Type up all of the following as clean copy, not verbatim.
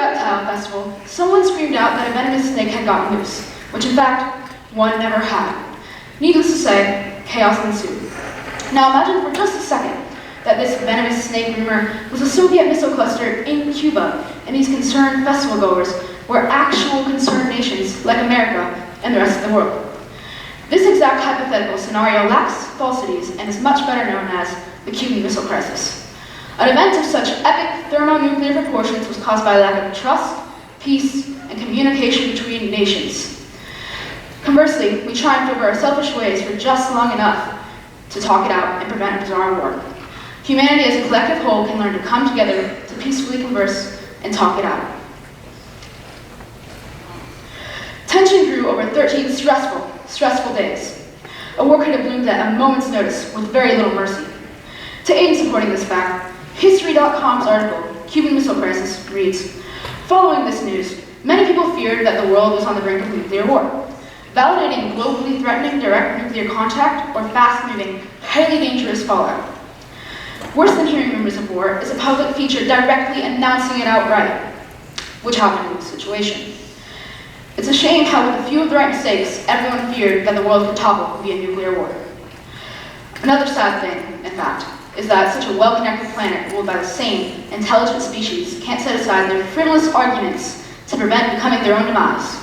reptile festival, someone screamed out that a venomous snake had gotten loose, which in fact, one never had. Needless to say, chaos ensued. Now imagine for just a second that this venomous snake rumor was a Soviet missile cluster in Cuba, and these concerned festival goers were actual concerned nations like America and the rest of the world. This exact hypothetical scenario lacks falsities and is much better known as the Cuban Missile Crisis. An event of such epic thermonuclear proportions was caused by a lack of trust, peace, and communication between nations. Conversely, we triumphed over our selfish ways for just long enough to talk it out and prevent a bizarre war. Humanity as a collective whole can learn to come together to peacefully converse and talk it out. Tension grew over 13 stressful days. A war could have bloomed at a moment's notice with very little mercy. To aid in supporting this fact, History.com's article, Cuban Missile Crisis, reads, "Following this news, many people feared that the world was on the brink of nuclear war. Validating globally threatening direct nuclear contact or fast-moving, highly dangerous fallout. Worse than hearing rumors of war is a public feature directly announcing it outright, which happened in this situation. It's a shame how with a few of the right mistakes, everyone feared that the world could topple via nuclear war." Another sad thing, in fact, is that such a well-connected planet ruled by the same intelligent species can't set aside their frivolous arguments to prevent becoming their own demise.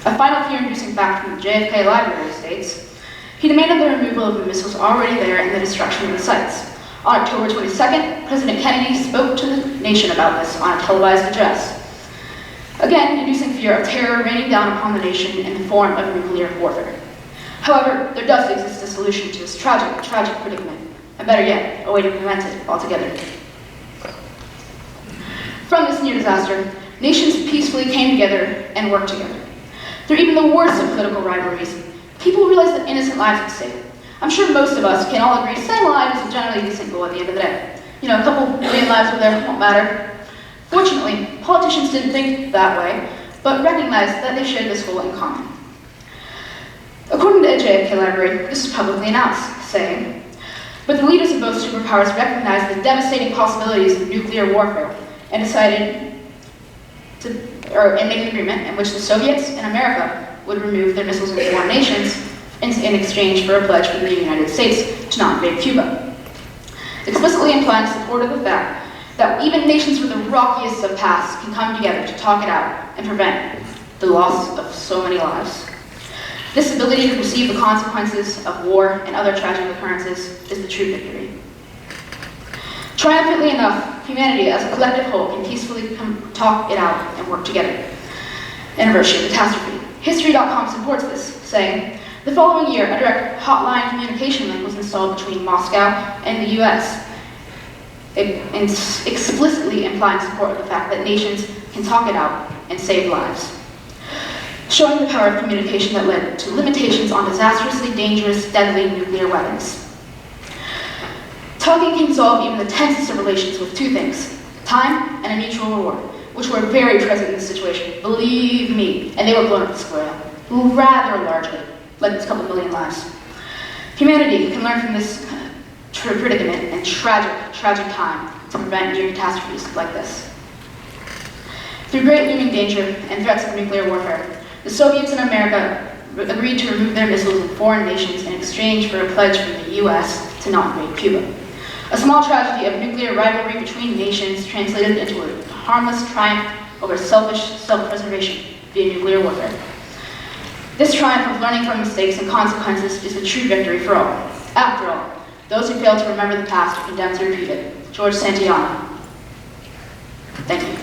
A final fear-inducing fact from the JFK Library states, he demanded the removal of the missiles already there and the destruction of the sites. On October 22nd, President Kennedy spoke to the nation about this on a televised address. Again, inducing fear of terror raining down upon the nation in the form of nuclear warfare. However, there does exist a solution to this tragic predicament, and better yet, a way to prevent it altogether. From this near disaster, nations peacefully came together and worked together. Through even the worst of political rivalries, people realized that innocent lives at stake. I'm sure most of us can all agree saving lives is a generally decent goal at the end of the day. You know, a couple million lives over there won't matter. Fortunately, politicians didn't think that way, but recognized that they shared this goal in common. According to the JFK Library, this was publicly announced, saying, "But the leaders of both superpowers recognized the devastating possibilities of nuclear warfare and decided to make an agreement in which the Soviets and America would remove their missiles in foreign nations in exchange for a pledge from the United States to not invade Cuba, explicitly implying support of the fact that even nations with the rockiest of pasts can come together to talk it out and prevent the loss of so many lives. This ability to perceive the consequences of war and other tragic occurrences is the true victory. Triumphantly enough, humanity as a collective whole can peacefully talk it out and work together. Anniversary of catastrophe. History.com supports this, saying, "The following year, a direct hotline communication link was installed between Moscow and the US, explicitly implying support of the fact that nations can talk it out and save lives, showing the power of communication that led to limitations on disastrously dangerous, deadly nuclear weapons. Talking can resolve even the tensest of relations with two things, time and a mutual reward, which were very present in this situation, believe me, and they were blown up the square, rather largely, like this couple million lives. Humanity can learn from this predicament and tragic time to prevent near catastrophes like this. Through great looming danger and threats of nuclear warfare, the Soviets and America agreed to remove their missiles in foreign nations in exchange for a pledge from the US to not invade Cuba. A small tragedy of nuclear rivalry between nations translated into a harmless triumph over selfish self-preservation via nuclear warfare. This triumph of learning from mistakes and consequences is the true victory for all. After all, those who fail to remember the past are condemned to repeat it. George Santayana. Thank you.